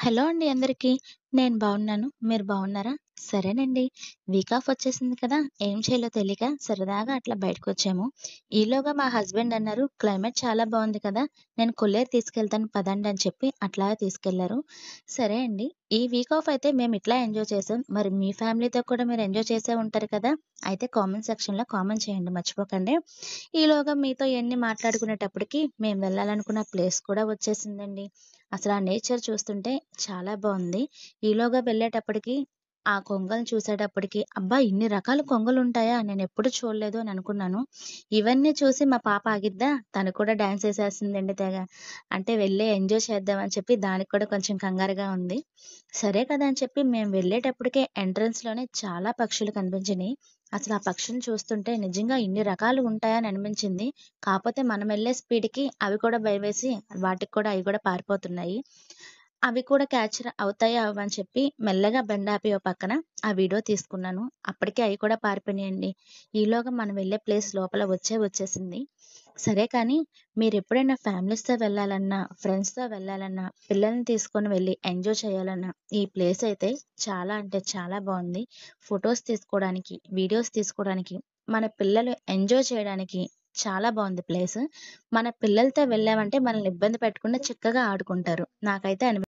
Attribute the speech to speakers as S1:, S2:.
S1: Hello అండి అందరికీ. నేను బాగున్నాను. మీరు బాగున్నారా? సరేనండి. వీక్ ఆఫ్ వచ్చేసింది కదా! ఏం చేయాలో తెలియక సరదాగా అట్లా బయటకొచ్చాము. ఈలోగా మా హస్బెండ్ అన్నారు, "క్లైమేట్ చాలా బావుంది కదా! నేను కొల్లేరు తీసుకెళ్తాను పదండి" అని చెప్పి అట్లా తీసుకెళ్లారు. సరే అండి. ఈ వీక్ ఆఫ్ అయితే మేము ఇట్లా ఎంజాయ్ చేసాం. మరి మీ ఫ్యామిలీతో కూడా మీరు ఎంజాయ్ చేసే ఉంటారు కదా! అయితే కామెంట్ సెక్షన్‌లో కామెంట్ చేయండి మర్చిపోకండి. ఈలోగా మీతో ఇయన్నీ మాట్లాడుకునేటప్పటికి మేము వెళ్ళాలనుకున్న ప్లేస్ కూడా వచ్చేసిందండి. అసలు ఆ నేచర్ చూస్తుంటే చాలా బావుంది. ఈలోగా వెళ్ళేటప్పటికి ఆ కొంగల్ని చూసేటప్పటికి, అబ్బా! ఇన్ని రకాల కొంగలుంటాయా? నేనెప్పుడు చూడలేదు అని అనుకున్నాను. ఇవన్నీ చూసి మా పాప ఆగిద్దా? తను కూడా డాన్స్ ఏసేస్తుందండి తెగ. అంటే వెళ్ళి ఎంజాయ్ చేద్దాం అని చెప్పి దానికి కూడా కొంచెం కంగారుగా ఉంది. సరే కదా అని చెప్పి మేము వెళ్ళేటప్పటికే ఎంట్రన్స్‌లోనే చాలా పక్షులు కనిపించినియి. అసలు ఆ పక్షుల్ని చూస్తుంటే నిజంగా ఇన్ని రకాలు ఉంటాయా అని అనిపించింది. కాపోతే మనమెళ్ళే స్పీడ్‌కి అవి కూడా భయమేసి వాటికి కూడా అయి కూడా పారిపోతున్నాయి. అవి కూడా క్యాప్చర్ అవుతాయో అవ్వో అని చెప్పి మెల్లగా బండాపి ఓ పక్కన ఆ వీడియో తీసుకున్నాను. అప్పటికే అయి కూడా పారిపోయినాయండి. ఈలోగా మనం వెళ్ళే ప్లేస్ లోపల వచ్చేసింది. సరే కానీ మీరెప్పుడైనా ఫ్యామిలీస్‌తో వెళ్ళాలన్నా, ఫ్రెండ్స్‌తో వెళ్ళాలన్నా, పిల్లల్ని తీసుకొని వెళ్లి ఎంజాయ్ చేయాలన్నా ఈ ప్లేస్ అయితే చాలా అంటే చాలా బావుంది. ఫోటోస్ తీసుకోవడానికి, వీడియోస్ తీసుకోవడానికి, మన పిల్లలు ఎంజాయ్ చేయడానికి చాలా బావుంది ప్లేస్. మన పిల్లలతో వెళ్ళామంటే మనల్ని ఇబ్బంది పెట్టకుండా చక్కగా ఆడుకుంటారు. నాకైతే